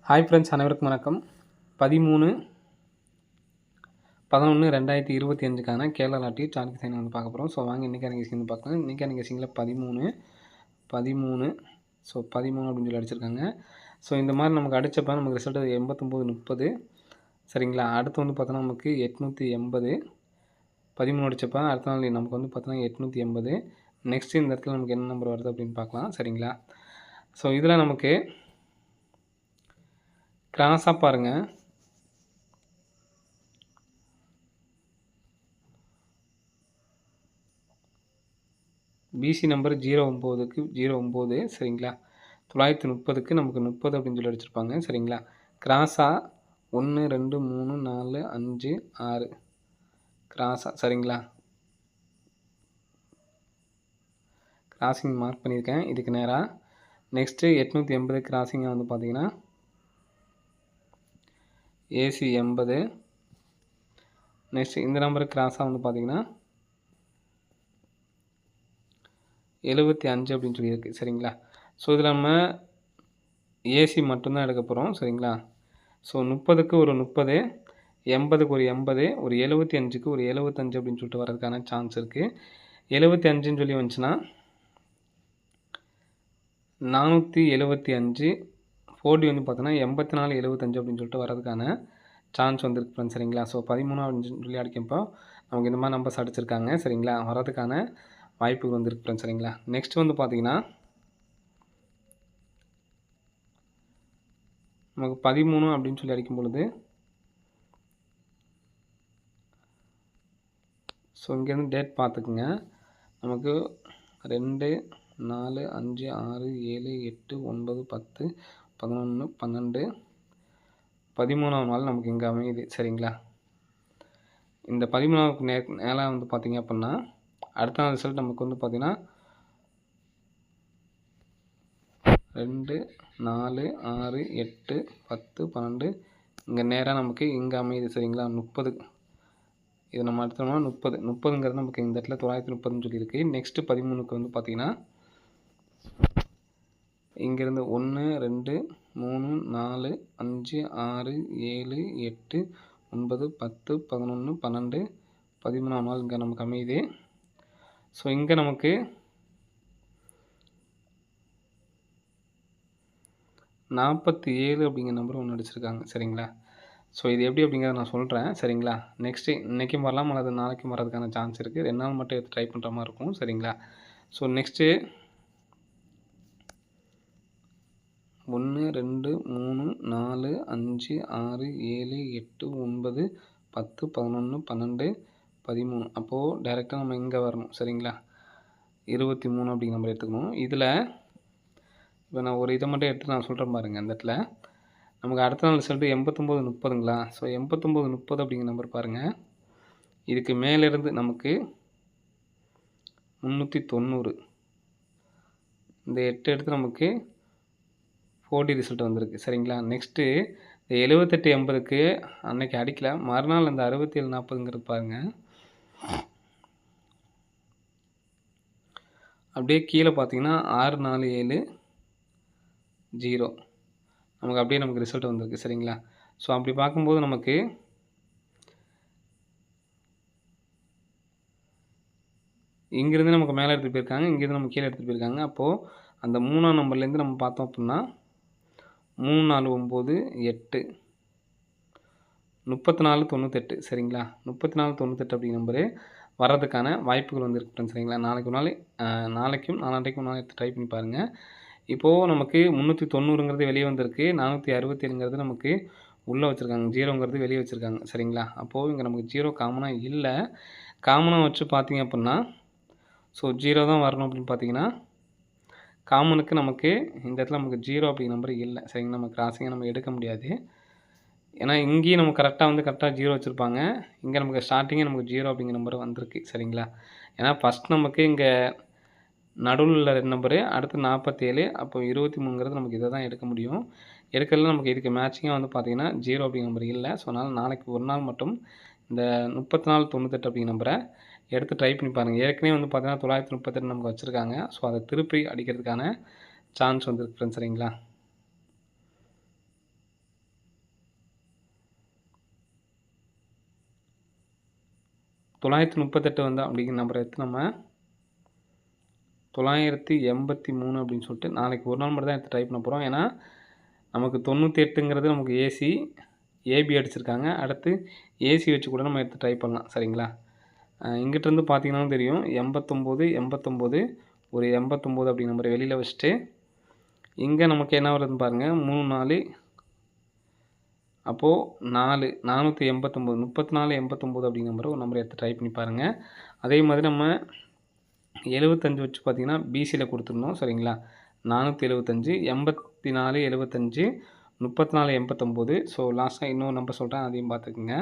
Hi friends, அனைவருக்கும் வணக்கம். 13/11/2025க்கான Kerala lottery chart design வந்து பார்க்க போகிறோம். ஸோ வாங்க இன்றைக்கான கெஸிங் வந்து பார்க்கலாம். இன்றைக்கான கெஸிங்கில் 13 ஸோ 13 அப்படின்னு சொல்லி அடிச்சிருக்காங்க. ஸோ இந்த மாதிரி நமக்கு அடித்தப்போ நமக்கு ரிசல்ட் 89/30 சரிங்களா. அடுத்து வந்து பார்த்தோன்னா நமக்கு 880 13 அடித்தப்போ அடுத்த நாள் நமக்கு வந்து பார்த்தோன்னா 880. நெக்ஸ்ட்டு இந்த இடத்துல நமக்கு என்ன நம்பர் வருது அப்படின்னு பார்க்கலாம் சரிங்களா. ஸோ இதில் நமக்கு கிராஸாக பாருங்கள், பிசி நம்பர் 09க்கு 09 சரிங்களா. 930க்கு நமக்கு 30 அப்படின்னு சொல்லி அடிச்சிருப்பாங்க சரிங்களா. கிராஸாக 1 2 3 4 5 6 கிராஸாக சரிங்களா. கிராசிங் மார்க் பண்ணியிருக்கேன் இதுக்கு நேராக. நெக்ஸ்ட்டு 880 கிராசிங்காக வந்து பார்த்தீங்கன்னா ஏசி 80. நெக்ஸ்ட்டு இந்த நம்பருக்கு கிராஸாக வந்து பார்த்தீங்கன்னா 75 அப்படின்னு சொல்லியிருக்கு சரிங்களா. ஸோ இதில் நம்ம ஏசி மட்டும்தான் எடுக்க போகிறோம் சரிங்களா. ஸோ 30க்கு ஒரு 30, 80க்கு ஒரு 80, ஒரு 75க்கு ஒரு 75 அப்படின்னு சொல்லிட்டு வர்றதுக்கான சான்ஸ் இருக்குது. 75ன்னு சொல்லி வந்துச்சுன்னா 475 4D வந்து பார்த்தோன்னா 84 75 அப்படின்னு சொல்லிட்டு வரதுக்கான சான்ஸ் வந்துருக்கு ஃப்ரெண்ட்ஸ் சரிங்களா. ஸோ 13 அப்படின்னு சொல்லி அடிக்கப்போ நமக்கு இந்த மாதிரி நம்பர்ஸ் அடிச்சிருக்காங்க சரிங்களா. வரதுக்கான வாய்ப்பு வந்துருக்கு ஃப்ரெண்ட்ஸ் சரிங்களா. நெக்ஸ்ட் வந்து பார்த்தீங்கன்னா நமக்கு 13 அப்படின்னு சொல்லி அடிக்கும் பொழுது ஸோ இங்கேருந்து டேட் பார்த்துக்குங்க. நமக்கு 2 4 5 6 7 8 9 10 11 12 13ஆம் நாள் நமக்கு இங்கே அமையுது சரிங்களா. இந்த 13க்கு நேரம் வந்து பார்த்திங்க அப்படின்னா அடுத்த நாள் ரிசல்ட் நமக்கு வந்து பார்த்திங்கன்னா 2 4 6 8 10 12 இங்கே நேராக நமக்கு இங்கே அமையுது சரிங்களா. 30 இது நம்ம அடுத்தோம்னா 30ங்கிறது நமக்கு இந்த இடத்துல 930ன்னு சொல்லியிருக்கு. நெக்ஸ்ட்டு 13க்கு வந்து பார்த்திங்கன்னா இங்கேருந்து 1 2 3 4 5 6 7 8 9 10 11 12 13ஆம் நாள் இங்கே நமக்கு அமையுது. ஸோ இங்கே நமக்கு 47 அப்படிங்கிற நம்பர் ஒன்று அடிச்சிருக்காங்க சரிங்களா. ஸோ இது எப்படி அப்படிங்கிறத நான் சொல்கிறேன் சரிங்களா. நெக்ஸ்ட்டு இன்றைக்கும் வரலாம் அல்லது நாளைக்கும் வரதுக்கான சான்ஸ் இருக்குது. 2 நாள் மட்டும் எடுத்து ட்ரை பண்ணுற மாதிரி இருக்கும் சரிங்களா. ஸோ நெக்ஸ்ட்டு 1 2 3 4 5 6 7 8 9 10 11 12 13 அப்போது டைரெக்டாக நம்ம இங்கே வரணும் சரிங்களா. 23 அப்படிங்கிற நம்பர் எடுத்துக்கணும். இதில் இப்போ நான் ஒரு இதை மட்டும் எடுத்து நான் சொல்கிறேன் பாருங்கள். அந்த இடத்துல நமக்கு அடுத்த நாள் ரிசல்ட்டு 89/30ங்களா. ஸோ 89/30 அப்படிங்கிற நம்பர் பாருங்கள். இதுக்கு மேலேருந்து நமக்கு 390 இந்த 8 எடுத்து நமக்கு 4D ரிசல்ட் வந்திருக்கு சரிங்களா. நெக்ஸ்ட்டு இந்த 78 80க்கு அன்னைக்கு அடிக்கல, மறுநாள் அந்த 67 40ங்கிறது பாருங்கள். அப்படியே கீழே பார்த்தீங்கன்னா 647 0 நமக்கு அப்படியே நமக்கு ரிசல்ட் வந்திருக்கு சரிங்களா. ஸோ அப்படி பார்க்கும்போது நமக்கு இங்கேருந்து நமக்கு மேலே எடுத்துகிட்டு போயிருக்காங்க, இங்கேருந்து நம்ம கீழே எடுத்துகிட்டு போயிருக்காங்க. அப்போது அந்த 3ஆம் நம்பர்லேருந்து நம்ம பார்த்தோம் அப்படின்னா 3 4 9 8 34 98 சரிங்களா. 34 98 அப்படிங்கிற நம்பரு வர்றதுக்கான வாய்ப்புகள் வந்துருக்கு ஃப்ரெண்ட்ஸ் சரிங்களா. நாளைக்கும் நாளான்றைக்கும் நான் எடுத்து ட்ரை பண்ணி பாருங்கள். இப்போது நமக்கு 390ங்கிறது வெளியே வந்திருக்கு, 467ங்கிறது நமக்கு உள்ளே வச்சுருக்காங்க, 0ங்கிறது வெளியே வச்சுருக்காங்க சரிங்களா. அப்போது இங்கே நமக்கு 0 காமனாக இல்லை. காமனாக வச்சு பார்த்தீங்க அப்படின்னா ஸோ 0 தான் வரணும் அப்படின்னு பார்த்தீங்கன்னா காமனுக்கு நமக்கு இந்த இடத்துல நமக்கு 0 அப்படிங்கிற நம்பர் இல்லை சரிங்களா. நம்ம கிராஸிங்காக நம்ம எடுக்க முடியாது. ஏன்னா இங்கேயும் நம்ம கரெக்டாக 0 வச்சுருப்பாங்க. இங்கே நமக்கு ஸ்டார்டிங்கே நமக்கு 0 அப்படிங்கிற நம்பர் வந்திருக்கு சரிங்களா. ஏன்னா ஃபஸ்ட் நமக்கு இங்கே நடுவில் உள்ள 2 நம்பரு, அடுத்து 47, அப்போ 23ங்கிறது நமக்கு இதை தான் எடுக்க முடியும். எடுக்கிறதுல நமக்கு இதுக்கு மேட்சிங்காக வந்து பார்த்திங்கன்னா 0 அப்படிங்கிற நம்பர் இல்லை. ஸோ அதனால் நாளைக்கு ஒரு நாள் மட்டும் இந்த 34/98 அப்படிங்கிற நம்பரை எடுத்து ட்ரை பண்ணி பாருங்கள். ஏற்கனவே வந்து பார்த்தீங்கன்னா 938 நமக்கு வச்சுருக்காங்க. ஸோ அதை திருப்பி அடிக்கிறதுக்கான சான்ஸ் வந்துருக்கு ஃப்ரெண்ட்ஸ் சரிங்களா. 938 வந்தா அப்படிங்கிற நம்பரை எடுத்து நம்ம 983 அப்படின்னு சொல்லிட்டு நாளைக்கு ஒரு நாள் மட்டும் தான் எடுத்து ட்ரை பண்ண போகிறோம். ஏன்னா நமக்கு 98ங்கிறது நமக்கு ஏசி, ஏபி அடிச்சிருக்காங்க. அடுத்து ஏசி வச்சு கூட நம்ம எடுத்து ட்ரை பண்ணலாம். சரிங்களா? இங்கிட்டிருந்து பார்த்தீங்கன்னாலும் தெரியும் 89, 89 ஒரு 89 அப்படிங்கிற நம்பரை வெளியில் வச்சுட்டு இங்கே நமக்கு என்ன வருதுன்னு பாருங்கள் 3 4 அப்போது 489 34 89 அப்படிங்கிற நம்பரை ஒரு நம்பரை எடுத்து ட்ரை பண்ணி பாருங்கள். அதே மாதிரி நம்ம 75 வச்சு பார்த்தீங்கன்னா பிசியில் கொடுத்துருந்தோம். சரிங்களா? 475 84 75 34 89. ஸோ லாஸ்ட்டாக இன்னொரு நம்பர் சொல்கிறேன், அதையும் பார்த்துக்குங்க.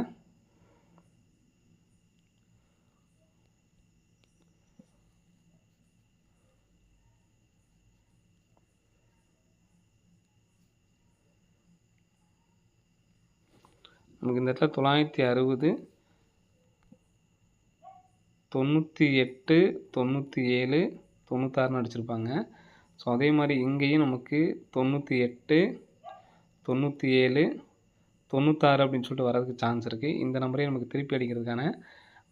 நமக்கு இந்த இடத்துல 960 98 97 96ன்னு அடிச்சிருப்பாங்க. ஸோ அதே மாதிரி இங்கேயும் நமக்கு 98 97 96 அப்படின்னு சொல்லிட்டு வரதுக்கு சான்ஸ் இருக்குது. இந்த நம்பரே நமக்கு திருப்பி அடிக்கிறதுக்கான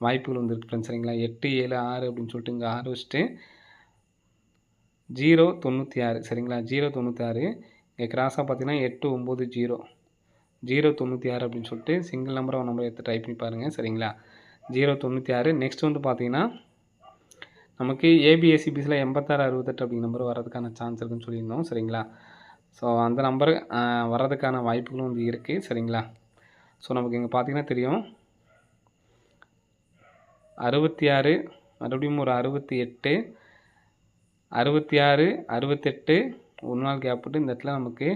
வாய்ப்புகள் வந்துருக்கு ஃப்ரெண்ட்ஸ். சரிங்களா? 8 7 6 அப்படின்னு சொல்லிட்டு இங்கே 6 வச்சுட்டு 096. சரிங்களா? 096 இங்கே கிராஸாக பார்த்தீங்கன்னா 890 096 அப்படின்னு சொல்லிட்டு சிங்கிள் நம்பரை ஒரு நம்பரை எடுத்து ட்ரை பண்ணி பாருங்கள். சரிங்களா? 096. நெக்ஸ்ட் வந்து பார்த்தீங்கன்னா நமக்கு ஏபிஎஸ்சிபிஸில் 86 68 அப்படிங்கிற நம்பர் வரதுக்கான சான்ஸ் இருக்குன்னு சொல்லியிருந்தோம். சரிங்களா? ஸோ அந்த நம்பர் வர்றதுக்கான வாய்ப்புகளும் வந்து இருக்குது. சரிங்களா? ஸோ நமக்கு இங்கே பார்த்தீங்கன்னா தெரியும் 66 மறுபடியும் ஒரு 68 66 68 ஒரு நாள் கேப் விட்டு இந்த இடத்துல நமக்கு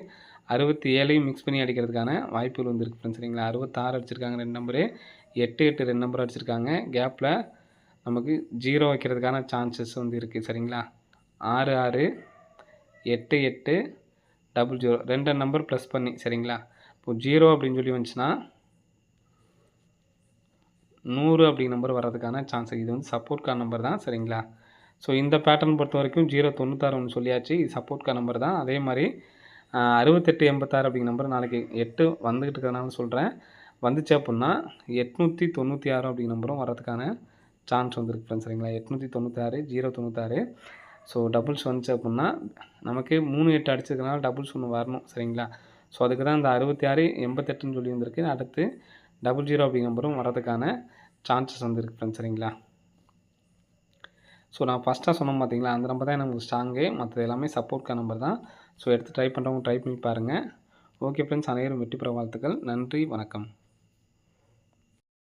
67ஐயும் மிக்ஸ் பண்ணி அடிக்கிறதுக்கான வாய்ப்புகள் வந்து இருக்குது ஃப்ரெண்ட்ஸ். சரிங்களா? 66 அடிச்சிருக்காங்க 2 நம்பரு, 8 8 2 நம்பர் அடிச்சிருக்காங்க. கேப்பில் நமக்கு 0 வைக்கிறதுக்கான சான்சஸ் வந்து இருக்குது. சரிங்களா? 6 6 8 8 00 2 நம்பர் ப்ளஸ் பண்ணி. சரிங்களா? இப்போ 0 அப்படின்னு சொல்லி வந்துச்சுன்னா 100 அப்படிங்கிற நம்பர் வர்றதுக்கான சான்ஸ். இது வந்து சப்போர்ட் கார்டு நம்பர் தான். சரிங்களா? ஸோ இந்த பேட்டர்ன் பொறுத்த வரைக்கும் 096 ஒன்று சொல்லியாச்சு. இது சப்போர்ட் கார்டு நம்பர் தான். அதே மாதிரி 68 86 அப்படிங்கிற நம்பர் நாளைக்கு 8 வந்துக்கிட்டு இருக்கிறதுனால சொல்கிறேன். வந்துச்சு அப்படின்னா 896 அப்படிங்கிற நம்பரும் வரதுக்கான சான்ஸ் வந்துருக்கு ஃப்ரெண்ட்ஸ். சரிங்களா? 896 096. ஸோ டபுள்ஸ் வந்துச்சு அப்படின்னா நமக்கு 3 8 அடிச்சதுனால டபுள்ஸ் ஒன்று வரணும். சரிங்களா? ஸோ அதுக்கு தான் இந்த 66 88ன்னு சொல்லி வந்திருக்கு. அடுத்து 00 அப்படிங்கிற நம்பரும் வரதுக்கான சான்சஸ் வந்துருக்கு ஃப்ரெண்ட்ஸ். சரிங்களா? ஸோ நான் ஃபஸ்ட்டாக சொன்னோம் பார்த்தீங்களா, அந்த நம்பர் தான் நமக்கு ஸ்ட்ராங்கு. மற்றது எல்லாமே சப்போர்ட்கான நம்பர் தான். ஸோ எடுத்து ட்ரை பண்ணுறவங்க ட்ரை பண்ணி பாருங்கள். ஓகே ஃப்ரெண்ட்ஸ், அனைவரும் வெற்றி பெற வாழ்த்துக்கள். நன்றி, வணக்கம்.